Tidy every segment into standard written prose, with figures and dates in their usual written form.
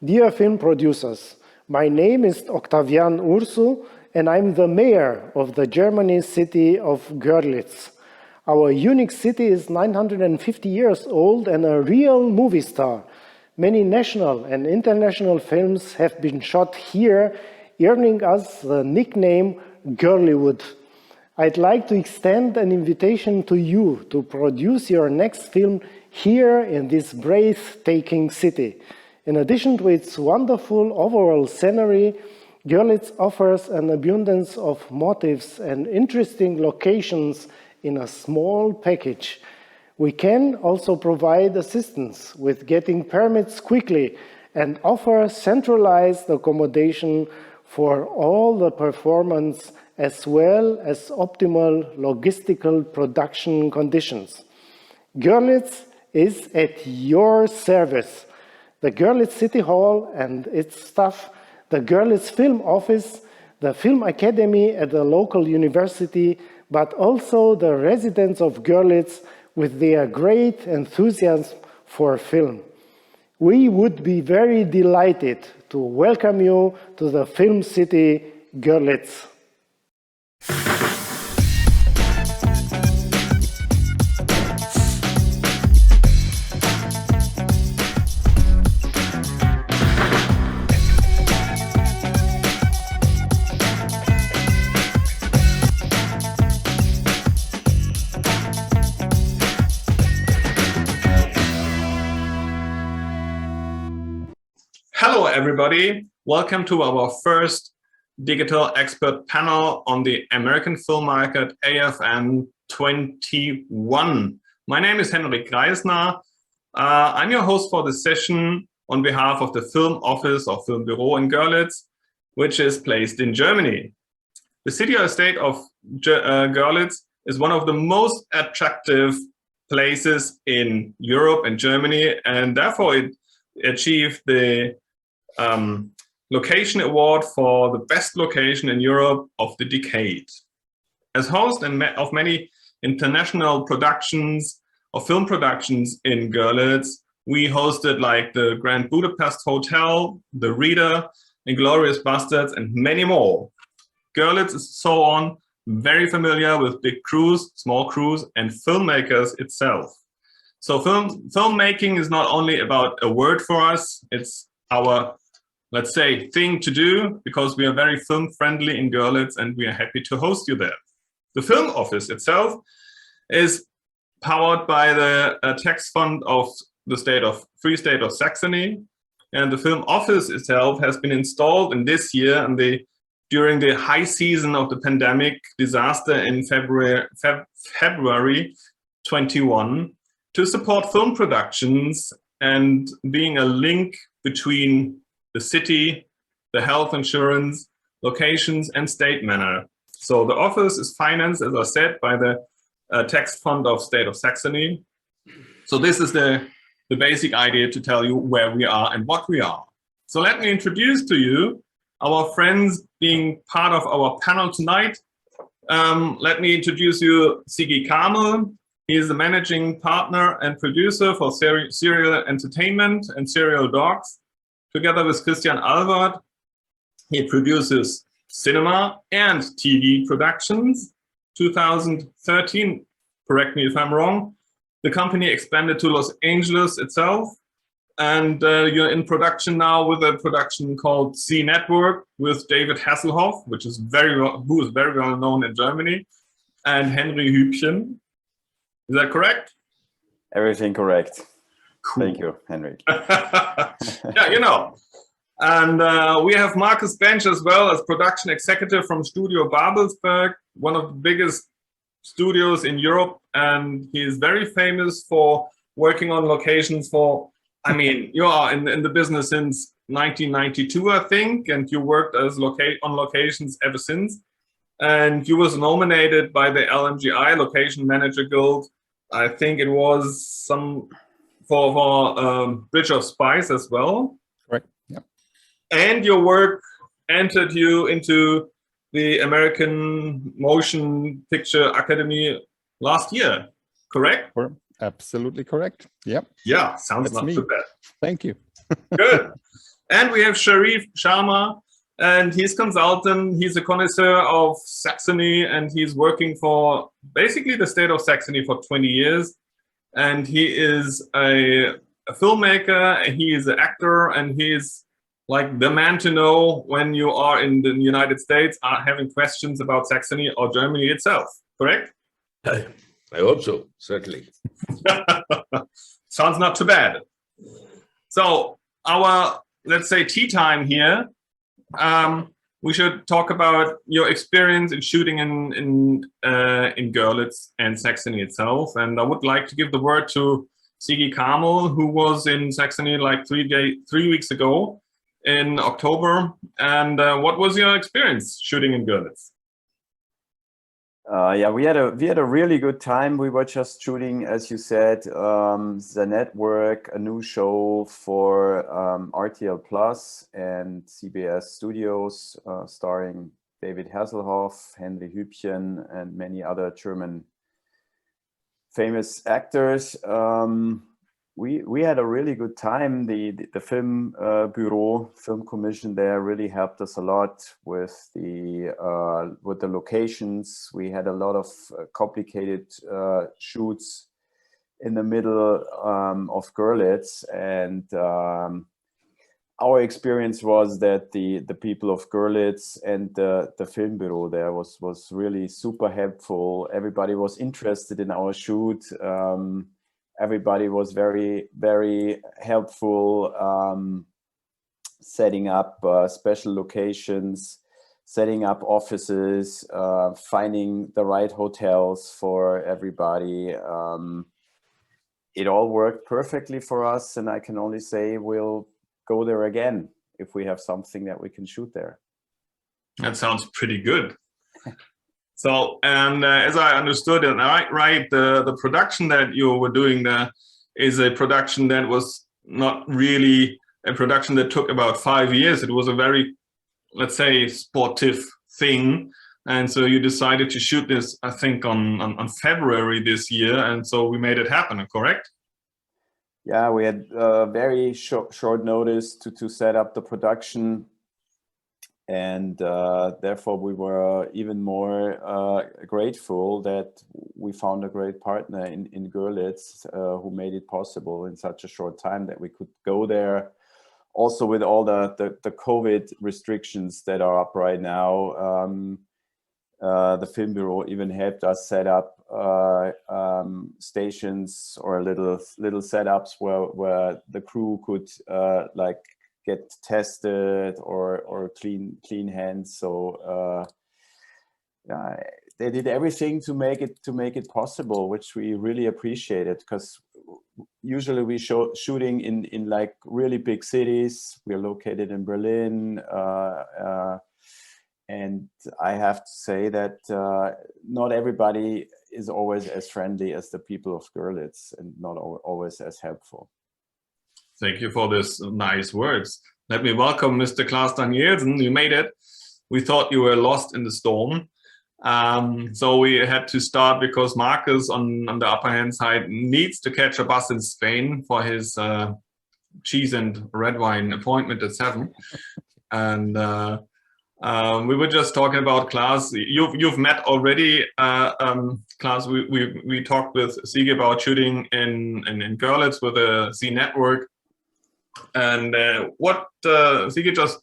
Dear film producers, my name is Octavian Ursu, and I'm the mayor of the German city of Goerlitz. Our unique city is 950 years old and a real movie star. Many national and international films have been shot here, earning us the nickname Goerliwood. I'd like to extend an invitation to you to produce your next film here in this breathtaking city. In addition to its wonderful overall scenery, Goerlitz offers an abundance of motifs and interesting locations in a small package. We can also provide assistance with getting permits quickly and offer centralized accommodation for all the performance as well as optimal logistical production conditions. Goerlitz is at your service. The Goerlitz City Hall and its staff, the Goerlitz Film Office, the Film Academy at the local university, but also the residents of Goerlitz with their great enthusiasm for film. We would be very delighted to welcome you to the film city, Goerlitz. Hello everybody, welcome to our first digital expert panel on the American film market AFM21. My name is Henrik Reisner. I'm your host for this session on behalf of the Film Office or Filmbüro in Görlitz, which is placed in Germany. The city or state of Görlitz is one of the most attractive places in Europe and Germany, and therefore it achieved the location award for the best location in Europe of the decade. As host of many international productions or film productions in Goerlitz, we hosted like the Grand Budapest Hotel, The Reader, Inglourious Basterds, and many more. Goerlitz is so on very familiar with big crews, small crews, and filmmakers itself. So filmmaking is not only about a word for us, it's our, let's say, thing to do, because we are very film friendly in Goerlitz and we are happy to host you there. The Film Office itself is powered by the tax fund of the Free State of Saxony, and the Film Office itself has been installed in this year and during the high season of the pandemic disaster in February 21 to support film productions and being a link between the city, the health insurance, locations, and state manor. So the office is financed, as I said, by the tax fund of State of Saxony. So this is the basic idea to tell you where we are and what we are. So let me introduce to you our friends being part of our panel tonight. Let me introduce you Sigi Kamel. He is the managing partner and producer for Serial Entertainment and Serial Dogs. Together with Christian Albert, he produces cinema and TV productions. 2013, correct me if I'm wrong, the company expanded to Los Angeles itself. And you're in production now with a production called C Network with David Hasselhoff, who is very well known in Germany, and Henry Hübchen. Is that correct? Everything correct. Cool. Thank you, Henrik. Yeah, you know. And we have Marcus Bench as well as production executive from Studio Babelsberg, one of the biggest studios in Europe. And he is very famous for working on locations for, I mean, you are in the business since 1992, I think, and you worked as on locations ever since. And you was nominated by the LMGI Location Manager Guild. I think it was some for Bridge of Spies as well. Right. Yeah. And your work entered you into the American Motion Picture Academy last year, correct? Absolutely correct. Yep. Yeah, sounds That's not me. too bad. Thank you. Good. And we have Sharif Sharma, and he's consultant. He's a connoisseur of Saxony, and he's working for basically the state of Saxony for 20 years. And he is a filmmaker, he is an actor, and he's like the man to know when you are in the United States having questions about Saxony or Germany itself, correct? I hope so, certainly. Sounds not too bad. So our, let's say, tea time here, we should talk about your experience in shooting in Goerlitz and Saxony itself. And I would like to give the word to Sigi Kamel, who was in Saxony like 3 weeks ago in October. And what was your experience shooting in Goerlitz? Yeah, we had a really good time. We were just shooting, as you said, The Network, a new show for RTL Plus and CBS Studios, starring David Hasselhoff, Henry Hübchen, and many other German famous actors. We had a really good time. The Filmbüro, Film Commission there really helped us a lot with the locations. We had a lot of complicated shoots in the middle of Goerlitz, and our experience was that the people of Goerlitz and the Filmbüro there was really super helpful. Everybody was interested in our shoot. Everybody was very, very helpful, setting up special locations, setting up offices, finding the right hotels for everybody. It all worked perfectly for us, and I can only say we'll go there again if we have something that we can shoot there. That sounds pretty good. So, and as I understood it, right, the production that you were doing there is a production that was not really a production that took about 5 years. It was a very, let's say, sportive thing. And so you decided to shoot this, I think, on February this year. And so we made it happen, correct? Yeah, we had very short notice to set up the production. And therefore, we were even more grateful that we found a great partner in Goerlitz who made it possible in such a short time that we could go there. Also, with all the COVID restrictions that are up right now, the Filmbüro even helped us set up stations or little setups where the crew could like get tested or clean hands. So they did everything to make it possible, which we really appreciated, because usually we shooting in like really big cities. We're located in Berlin, and I have to say that not everybody is always as friendly as the people of Goerlitz, and not always as helpful. Thank you for this nice words. Let me welcome Mr. Klaus Danielsen. You made it. We thought you were lost in the storm. So we had to start because Marcus on the upper hand side needs to catch a bus in Spain for his cheese and red wine appointment at 7. And we were just talking about Klaus. You've met already, Klaus. We talked with Sigi about shooting in Goerlitz with the Z Network. And what Sigi just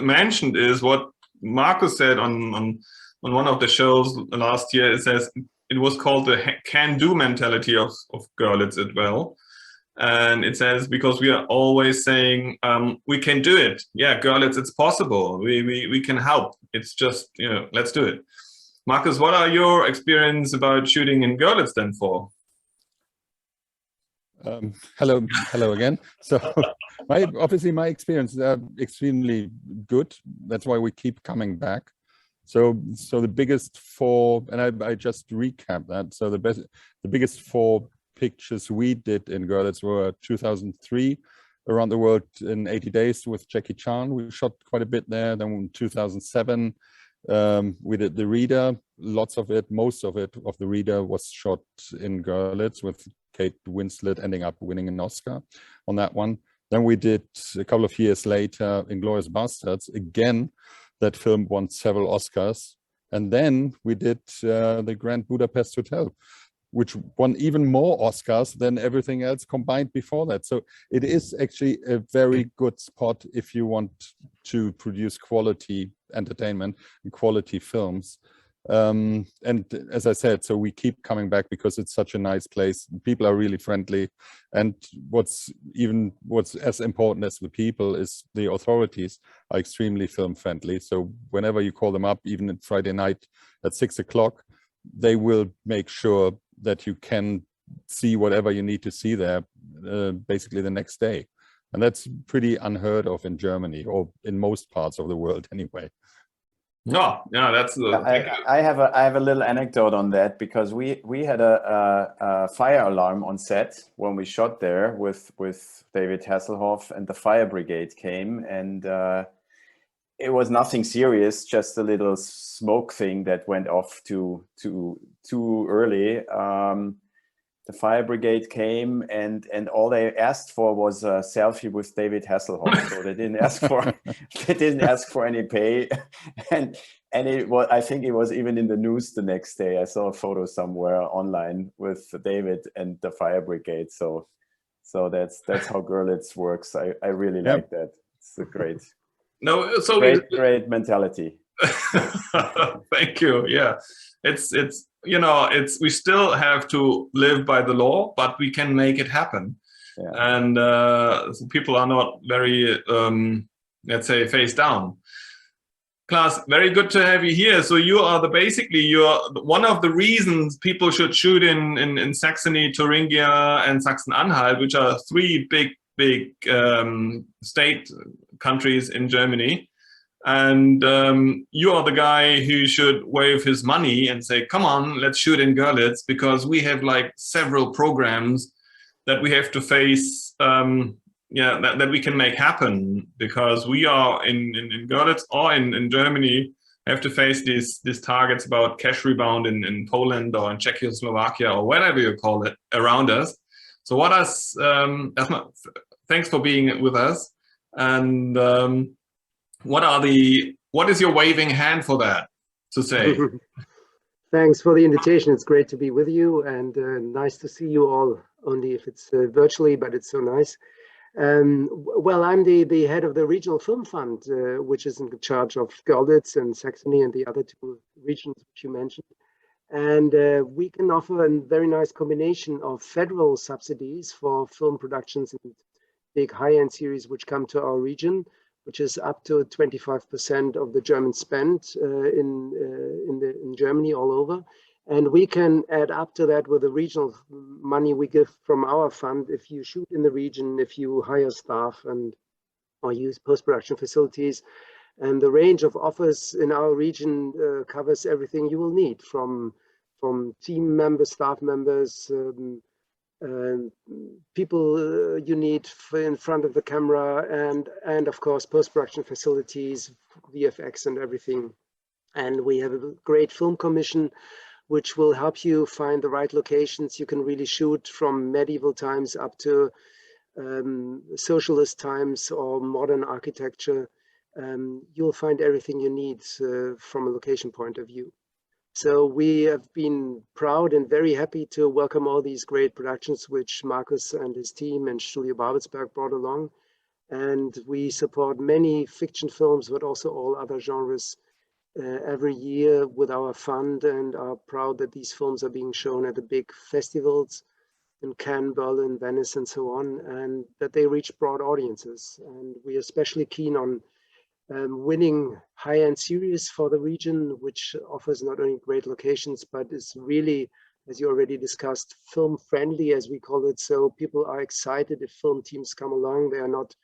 mentioned is what Marcus said on one of the shows last year. It says it was called the can-do mentality of Goerlitz as well. And it says, because we are always saying, we can do it. Yeah, Goerlitz, it's possible. We can help. It's just, let's do it. Marcus, what are your experience about shooting in Goerlitz then for? Hello again. So obviously my experience is extremely good. That's why we keep coming back. So the biggest 4, and I just recap that. So the biggest 4 pictures we did in Goerlitz were 2003, Around the World in 80 Days with Jackie Chan. We shot quite a bit there. Then in 2007, we did The Reader. Most of The Reader was shot in Goerlitz with Kate Winslet ending up winning an Oscar on that one. Then we did a couple of years later Inglourious Bastards. Again, that film won several Oscars. And then we did the Grand Budapest Hotel, which won even more Oscars than everything else combined before that. So it is actually a very good spot if you want to produce quality entertainment and quality films. And as I said, so we keep coming back because it's such a nice place. People are really friendly. And what's as important as the people is the authorities are extremely film friendly. So whenever you call them up, even on Friday night at 6 o'clock, they will make sure that you can see whatever you need to see there basically the next day. And that's pretty unheard of in Germany, or in most parts of the world anyway. No, yeah, that's. I have a little anecdote on that, because we had a fire alarm on set when we shot there with David Hasselhoff, and the fire brigade came, and it was nothing serious, just a little smoke thing that went off too early. The fire brigade came, and all they asked for was a selfie with David Hasselhoff. So they didn't ask for any pay, and it was, I think it was even in the news the next day. I saw a photo somewhere online with David and the fire brigade. So that's how Goerlitz works. I really like that. It's a great great mentality. Thank you. Yeah, it's we still have to live by the law, but we can make it happen. Yeah. And people are not very let's say face down. Klaas, very good to have you here. So you are you're one of the reasons people should shoot in Saxony, Thuringia, and Sachsen-Anhalt, which are three big state countries in Germany. And you are the guy who should wave his money and say, come on, let's shoot in Goerlitz, because we have like several programs that we have to face, that we can make happen, because we are in Goerlitz or in Germany have to face these targets about cash rebound in Poland or in Czechoslovakia or whatever you call it around us. So thanks for being with us. And what is your waving hand for that to say? Thanks for the invitation. It's great to be with you, and nice to see you all, only if it's virtually, but it's so nice. Well, I'm the head of the Regional Film Fund, which is in charge of Goerlitz and Saxony and the other two regions which you mentioned. And we can offer a very nice combination of federal subsidies for film productions and big high-end series which come to our region, which is up to 25% of the German spend in Germany all over. And we can add up to that with the regional money we give from our fund if you shoot in the region, if you hire staff or use post-production facilities. And the range of offers in our region covers everything you will need, from team members, staff members, people you need in front of the camera, and of course post-production facilities, VFX and everything. And we have a great film commission which will help you find the right locations. You can really shoot from medieval times up to socialist times or modern architecture. You'll find everything you need from a location point of view. So we have been proud and very happy to welcome all these great productions which Markus and his team and Studio Babelsberg brought along. And we support many fiction films, but also all other genres every year with our fund, and are proud that these films are being shown at the big festivals in Cannes, Berlin, Venice, and so on, and that they reach broad audiences. And we are especially keen on winning high-end series for the region, which offers not only great locations, but is really, as you already discussed, film-friendly, as we call it. So people are excited if film teams come along. They are not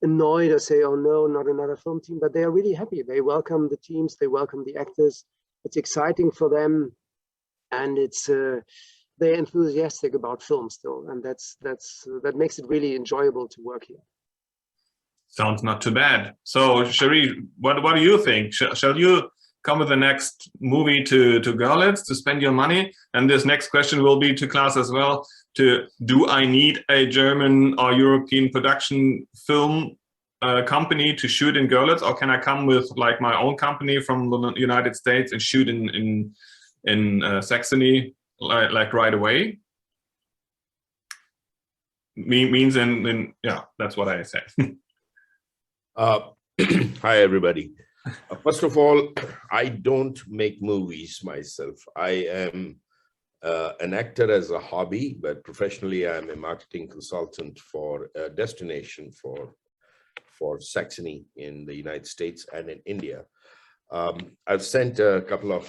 annoyed or say, oh no, not another film team, but they are really happy. They welcome the teams, they welcome the actors. It's exciting for them, and it's they're enthusiastic about film still, and that makes it really enjoyable to work here. Sounds not too bad. So, Cherie, what do you think? Shall you come with the next movie to Görlitz to spend your money? And this next question will be to Klaus as well. Do I need a German or European production film company to shoot in Görlitz, or can I come with like my own company from the United States and shoot in Saxony like right away? Means yeah, that's what I said. Hi, everybody. First of all, I don't make movies myself. I am an actor as a hobby, but professionally, I'm a marketing consultant for a destination for Saxony in the United States and in India. I've sent a couple of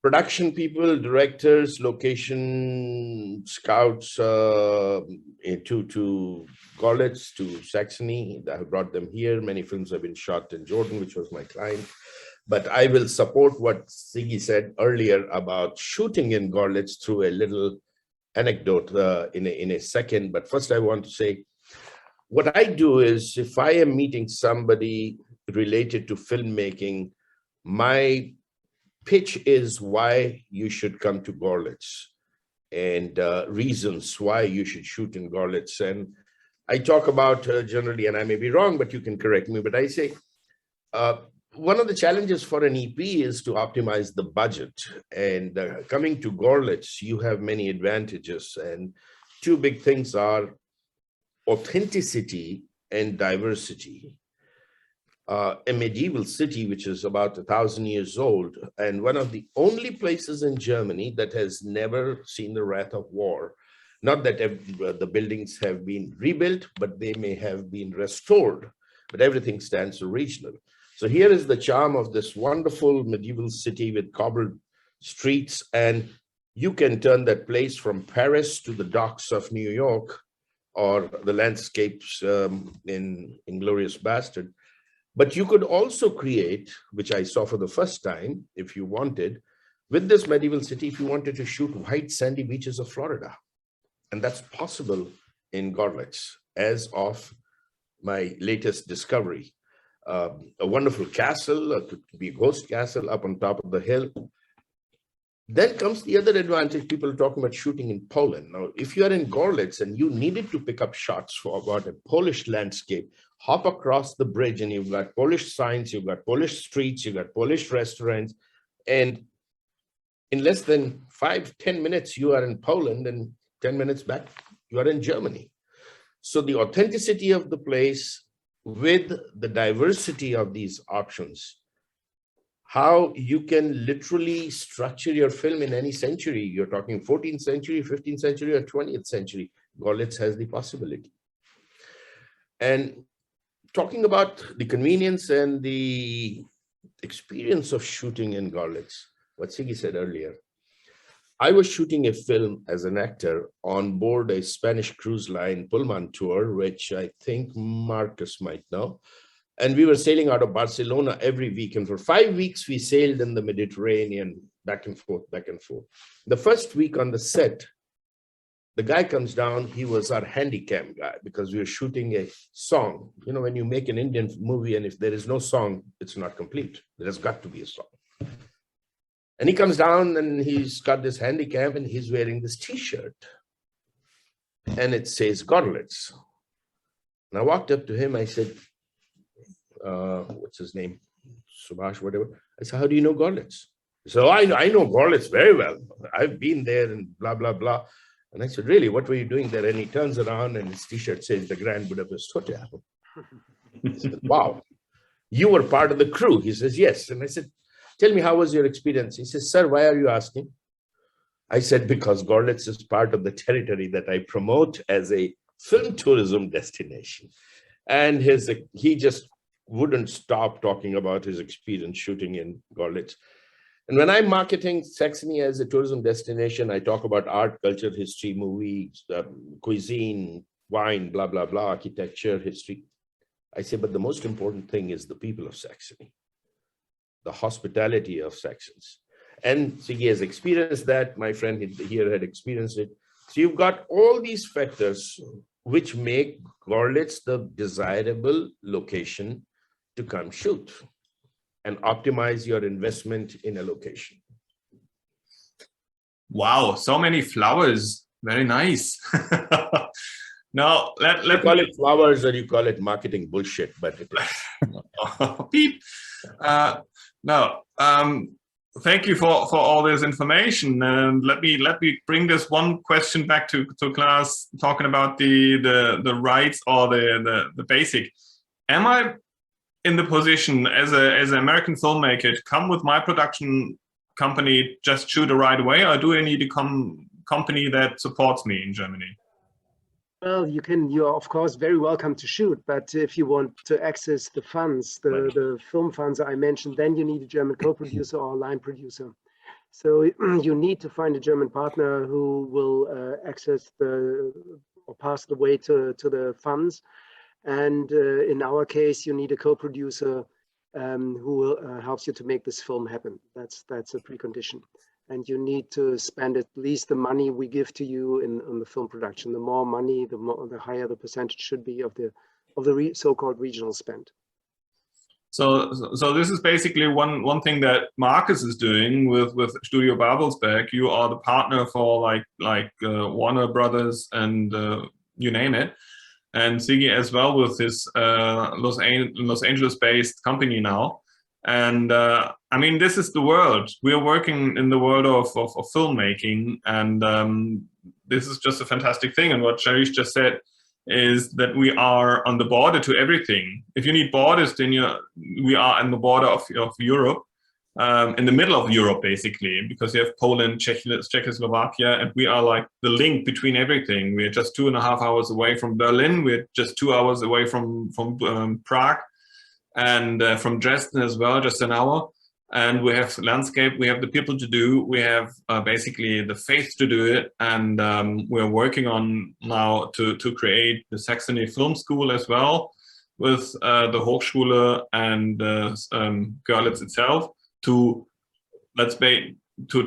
production people, directors, location scouts to Goerlitz, to Saxony. I have brought them here. Many films have been shot in Jordan, which was my client. But I will support what Sigi said earlier about shooting in Goerlitz through a little anecdote in a second. But first I want to say, what I do is if I am meeting somebody related to filmmaking, my pitch is why you should come to Goerlitz and reasons why you should shoot in Goerlitz. And I talk about generally, and I may be wrong, but you can correct me, but I say one of the challenges for an EP is to optimize the budget. And coming to Goerlitz, you have many advantages. And two big things are authenticity and diversity. A medieval city, which is about 1,000 years old, and one of the only places in Germany that has never seen the wrath of war. Not that the buildings have been rebuilt, but they may have been restored, but everything stands original. So here is the charm of this wonderful medieval city with cobbled streets, and you can turn that place from Paris to the docks of New York or the landscapes in Inglourious Bastard. But you could also create, which I saw for the first time, if you wanted, with this medieval city, if you wanted to shoot white sandy beaches of Florida. And that's possible in Goerlitz, as of my latest discovery. A wonderful castle, could be a ghost castle up on top of the hill. Then comes the other advantage. People are talking about shooting in Poland. Now, if you are in Goerlitz and you needed to pick up shots for about a Polish landscape, hop across the bridge and you've got Polish signs, you've got Polish streets, you've got Polish restaurants. And in less than 5-10 minutes, you are in Poland, and 10 minutes back, you are in Germany. So the authenticity of the place with the diversity of these options, how you can literally structure your film in any century. You're talking 14th century, 15th century, or 20th century. Goerlitz has the possibility. And talking about the convenience and the experience of shooting in Goerlitz, what Sigi said earlier, I was shooting a film as an actor on board a Spanish cruise line Pullman tour, which I think Marcus might know. And we were sailing out of Barcelona every week. And for 5 weeks, we sailed in the Mediterranean, back and forth, back and forth. The first week on the set, the guy comes down, he was our handycam guy, because we were shooting a song. You know, when you make an Indian movie and if there is no song, it's not complete. There has got to be a song. And he comes down and he's got this handycam and he's wearing this t-shirt. And it says Goerlitz. And I walked up to him, I said, what's his name? Subhash, whatever. I said, how do you know Goerlitz? So I know Goerlitz very well. I've been there and blah, blah, blah. And I said, really, what were you doing there? And he turns around and his t-shirt says the Grand Budapest Hotel. I said, wow, you were part of the crew. He says, yes. And I said, tell me, how was your experience? He says, sir, why are you asking? I said, because Goerlitz is part of the territory that I promote as a film tourism destination. And he just wouldn't stop talking about his experience shooting in Goerlitz. And when I'm marketing Saxony as a tourism destination, I talk about art, culture, history, movies, cuisine, wine, blah, blah, blah, architecture, history. I say, but the most important thing is the people of Saxony, the hospitality of Saxons. And Sigi has experienced that. My friend here had experienced it. So you've got all these factors which make Goerlitz the desirable location to come shoot. and optimize your investment in a location. Wow, so many flowers. Very nice. Now, let You call it flowers or you call it marketing bullshit, but it is. Beep. No, thank you for all this information. And let me bring this one question back to Klaas, talking about the rights or the basic. Am I in the position as an American filmmaker to come with my production company, just shoot it right away, or do I need a company that supports me in Germany? Well, you are of course very welcome to shoot, but if you want to access the funds, the film funds I mentioned, then you need a German co-producer or line producer. So you need to find a German partner who will access or pass the way to the funds. And in our case, you need a co-producer who helps you to make this film happen. That's a precondition. And you need to spend at least the money we give to you on the film production. The more money, the higher the percentage should be of the so-called regional spend. So this is basically one thing that Marcus is doing with Studio Babelsberg. You are the partner for like Warner Brothers and you name it. And Sigi as well with his Los Angeles-based company now. And I mean, this is the world. We are working in the world of filmmaking, and this is just a fantastic thing. And what Sharish just said is that we are on the border to everything. If you need borders, then we are on the border of Europe, in the middle of Europe, basically, because you have Poland, Czechoslovakia, and we are like the link between everything. We're just 2.5 hours away from Berlin. We're just 2 hours away from Prague, and from Dresden as well, just an hour. And we have landscape, we have the people to do, we have basically the faith to do it. And we're working on now to create the Saxony Film School as well, with the Hochschule and Goerlitz itself, to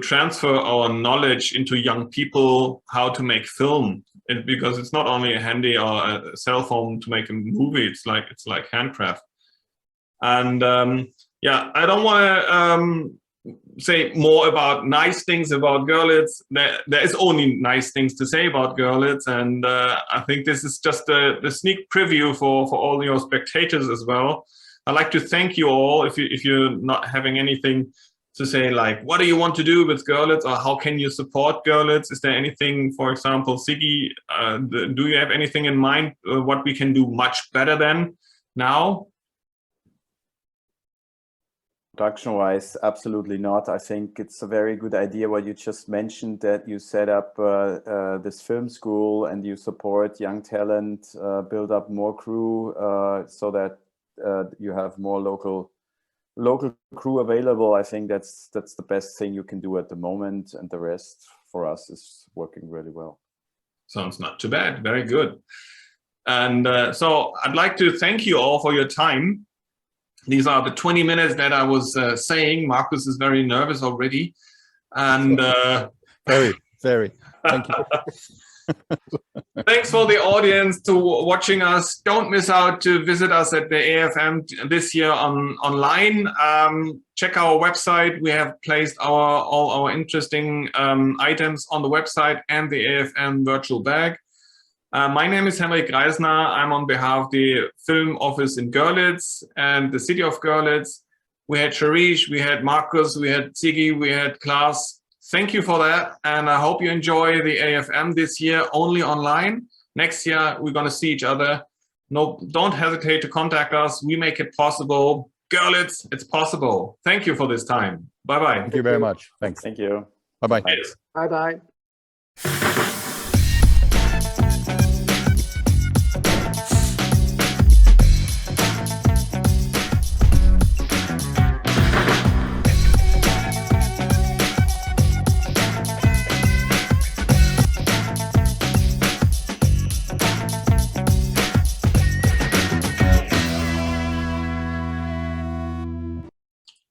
transfer our knowledge into young people, how to make film. Because it's not only a handy or a cell phone to make a movie, it's like handcraft. And yeah, I don't want to say more about nice things about Goerlitz. There is only nice things to say about Goerlitz, and I think this is just the sneak preview for all your spectators as well. I'd like to thank you all. If you're not having anything to say, like, what do you want to do with Goerlitz, or how can you support Goerlitz? Is there anything, for example, Sigi, do you have anything in mind what we can do much better than now? Production-wise, absolutely not. I think it's a very good idea what you just mentioned, that you set up this film school and you support young talent, build up more crew, so that you have more local crew available. I think that's the best thing you can do at the moment, and the rest for us is working really well. Sounds not too bad. Very good. And so I'd like to thank you all for your time. These are the 20 minutes that I was saying. Marcus is very nervous already. And very. Thank you. Thanks for the audience to watching us. Don't miss out to visit us at the AFM this year online. Check our website. We have placed all our interesting items on the website and the AFM virtual bag. My name is Henrik Reisner. I'm on behalf of the film office in Goerlitz and the city of Goerlitz. We had Sharish, we had Marcus, we had Sigi, we had Klaas. Thank you for that. And I hope you enjoy the AFM this year only online. Next year, we're going to see each other. No, don't hesitate to contact us. We make it possible. Goerlitz, it's possible. Thank you for this time. Bye-bye. Thank you very much. Thanks. Thank you. Bye-bye. Bye-bye.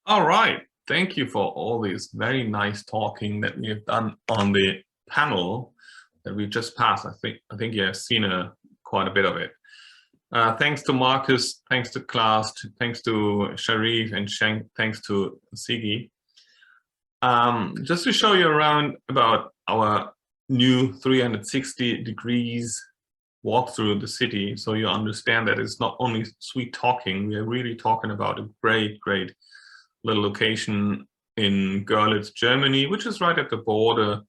All right. Thank you for all this very nice talking that we have done on the panel that we just passed. I think you have seen quite a bit of it. Thanks to Marcus, thanks to Klaas, thanks to Sharif, and thanks to Sigi. Just to show you around about our new 360 degrees walk through the city, so you understand that it's not only sweet talking, we are really talking about a great, great little location in Goerlitz, Germany, which is right at the border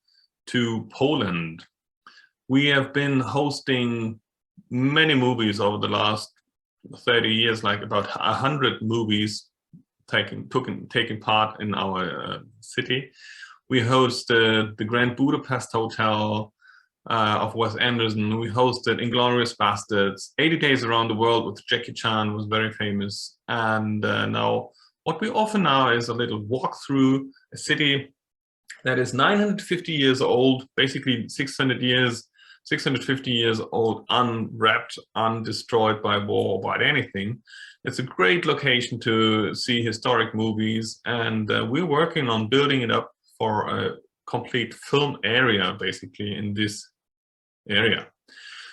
to Poland. We have been hosting many movies over the last 30 years, like about 100 movies taking part in our city. We host the Grand Budapest Hotel of Wes Anderson. We hosted Inglourious Bastards. 80 Days Around the World with Jackie Chan was very famous. And now what we offer now is a little walk through a city that is 950 years old, basically 650 years old, unwrapped, undestroyed by war or by anything. It's a great location to see historic movies, and we're working on building it up for a complete film area, basically, in this area.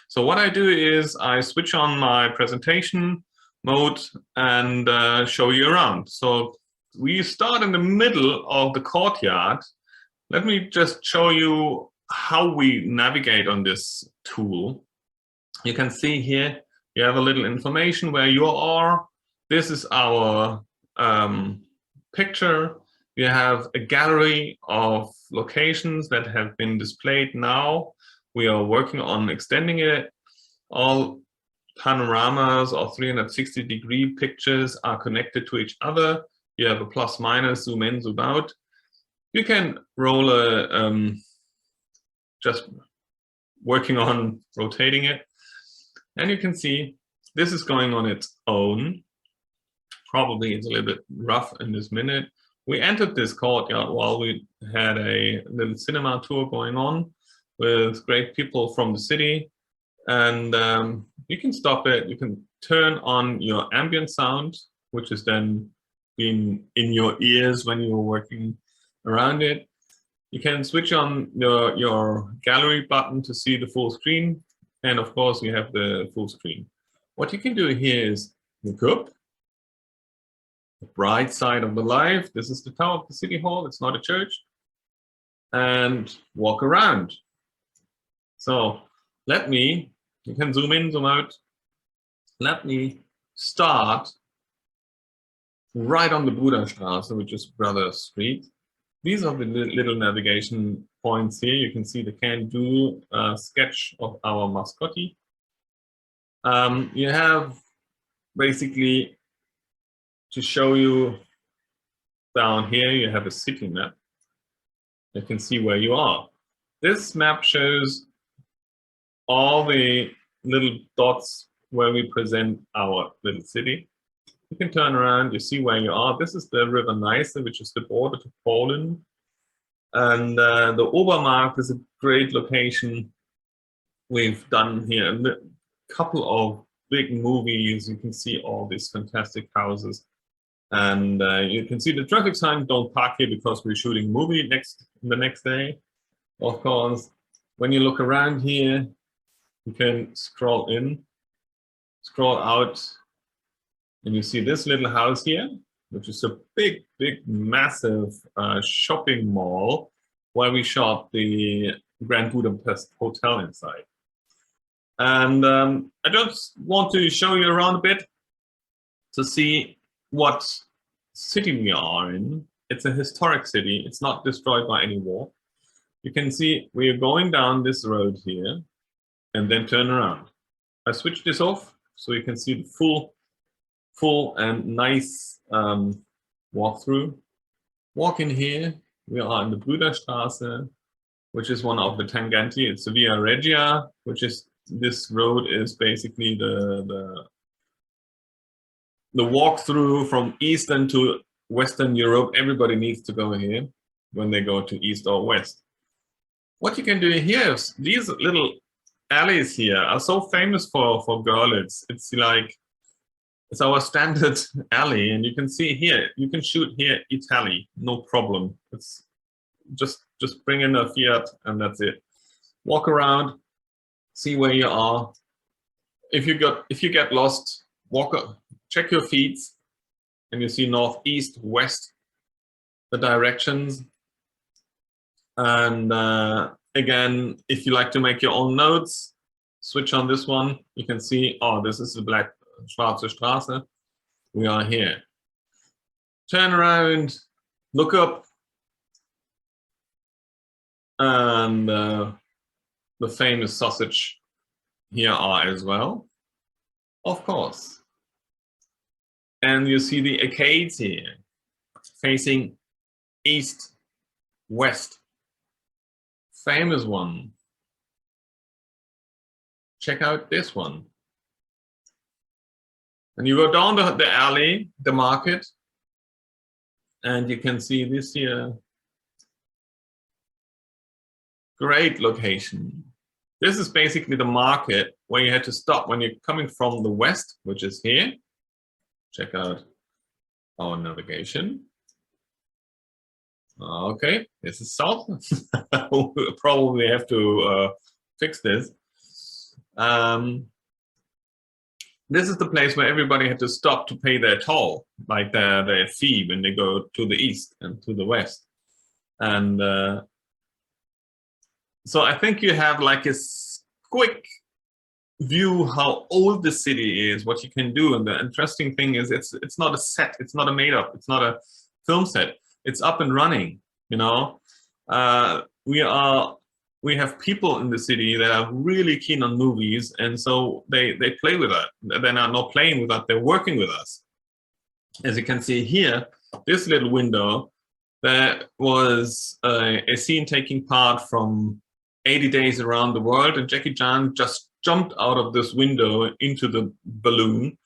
So what I do is I switch on my presentation mode and show you around. So we start in the middle of the courtyard. Let me just show you how we navigate on this tool. You can see here, you have a little information where you are. This is our picture. You have a gallery of locations that have been displayed now. We are working on extending it. All panoramas or 360-degree pictures are connected to each other. You have a plus minus, zoom in, zoom out. You can roll a just working on rotating it. And you can see this is going on its own. Probably it's a little bit rough in this minute. We entered this courtyard while we had a little cinema tour going on with great people from the city. And you can stop it. You can turn on your ambient sound, which is then being in your ears when you're working around it. You can switch on your gallery button to see the full screen. And of course, you have the full screen. What you can do here is look up, the bright side of the life. This is the tower of the city hall. It's not a church. And walk around. So you can zoom in, zoom out. Let me start right on the Bruderstraße, which is Brother Street. These are the little navigation points here. You can see the can-do sketch of our mascotte. You have basically, to show you down here, you have a city map. You can see where you are. This map shows all the little dots where we present our little city. You can turn around, you see where you are. This is the River Neiße, which is the border to Poland. And the Obermarkt is a great location. We've done here a couple of big movies. You can see all these fantastic houses. And you can see the traffic sign, don't park here because we're shooting a movie the next day. Of course, when you look around here, you can scroll in, scroll out, and you see this little house here, which is a big, massive shopping mall where we shot the Grand Budapest Hotel inside. And I just want to show you around a bit to see what city we are in. It's a historic city. It's not destroyed by any war. You can see we are going down this road here and then turn around. I switch this off so you can see the full and nice walkthrough. Walk in here, we are in the Bruderstraße, which is one of the tangenti. It's the Via Regia, which is, this road is basically the walkthrough from Eastern to Western Europe. Everybody needs to go here when they go to East or West. What you can do here is these little alleys here are so famous for Goerlitz. It's like, it's our standard alley, and you can see here, you can shoot here Italy, no problem. It's just bring in a Fiat and that's it. Walk around, see where you are. if you get lost, check your feet, and you see north, east, west, the directions. And again, if you like to make your own notes, switch on this one. You can see, oh, this is the black Schwarze Straße. We are here. Turn around, look up, and the famous sausage here are as well, of course. And you see the arcades here, facing east, west. Famous one. Check out this one. And you go down the alley, the market, and you can see this here. Great location. This is basically the market where you had to stop when you're coming from the west, which is here. Check out our navigation. Okay, this is south. We'll probably have to fix this. This is the place where everybody had to stop to pay their toll, like their fee when they go to the east and to the west. And so I think you have like a quick view how old the city is, what you can do. And the interesting thing is it's not a set, it's not a made up, it's not a film set. It's up and running, you know. We have people in the city that are really keen on movies, and so they play with us. They're not playing with us, they're working with us. As you can see here, this little window, there was a scene taking part from 80 Days Around the World, and Jackie Chan just jumped out of this window into the balloon.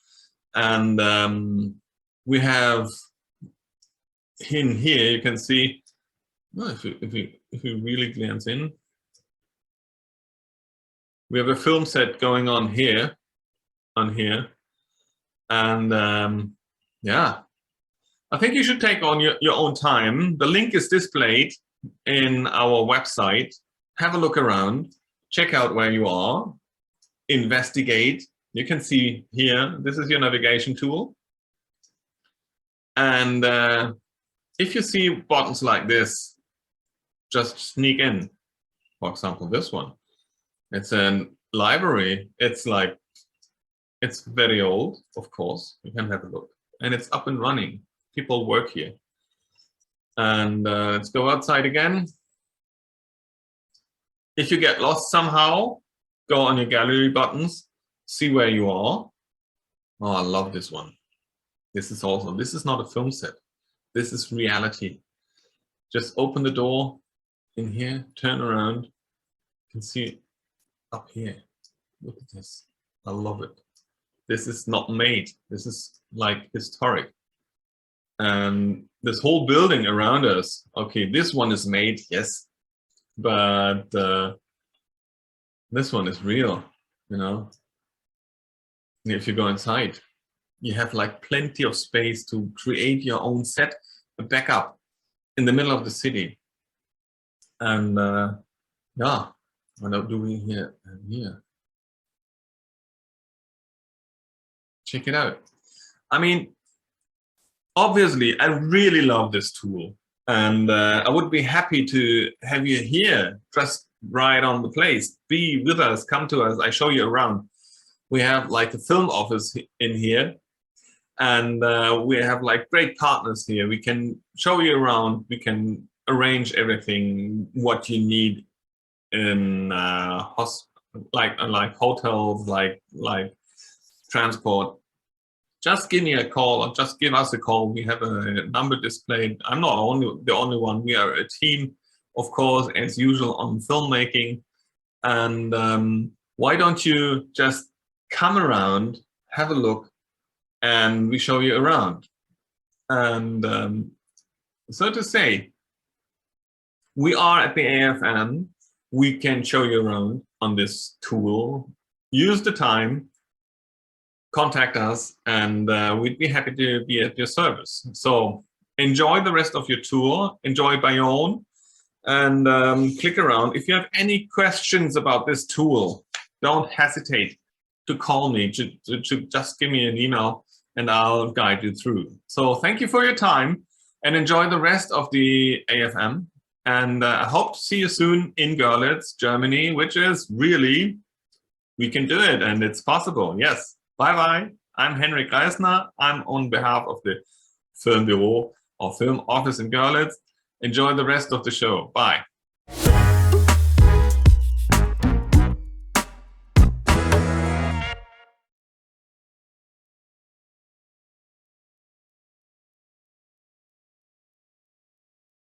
And we have in here, you can see, if you really glance in, we have a film set going on here, and yeah, I think you should take on your own time. The link is displayed in our website. Have a look around, check out where you are, investigate. You can see here, this is your navigation tool. And if you see buttons like this, just sneak in. For example, this one. It's a library. It's very old, of course. You can have a look. And it's up and running. People work here. And let's go outside again. If you get lost somehow, go on your gallery buttons, see where you are. Oh, I love this one. This is awesome. This is not a film set. This is reality. Just open the door in here, turn around. You can see it up here. Look at this. I love it. This is not made. This is like historic. And this whole building around us, okay, this one is made, yes, but this one is real, you know. And if you go inside, you have like plenty of space to create your own set, a backup in the middle of the city. And yeah, what are we doing here and here? Check it out. I mean, obviously, I really love this tool. And I would be happy to have you here, just right on the place. Be with us, come to us, I show you around. We have like a film office in here. And we have like great partners here. We can show you around. We can arrange everything, what you need in like hotels, like transport. Just give me a call, or just give us a call. We have a number displayed. I'm not the only one. We are a team, of course, as usual on filmmaking. And why don't you just come around, have a look, and we show you around. And so to say, we are at the AFM. We can show you around on this tool. Use the time. Contact us, and we'd be happy to be at your service. So enjoy the rest of your tour, enjoy by your own, and click around. If you have any questions about this tool, don't hesitate call me, to just give me an email, and I'll guide you through. So thank you for your time, and enjoy the rest of the AFM. And I hope to see you soon in Goerlitz, Germany, which is really, we can do it, and it's possible. Yes. Bye-bye. I'm Henrik Reisner. I'm on behalf of the Filmbüro or Film Office in Görlitz. Enjoy the rest of the show. Bye.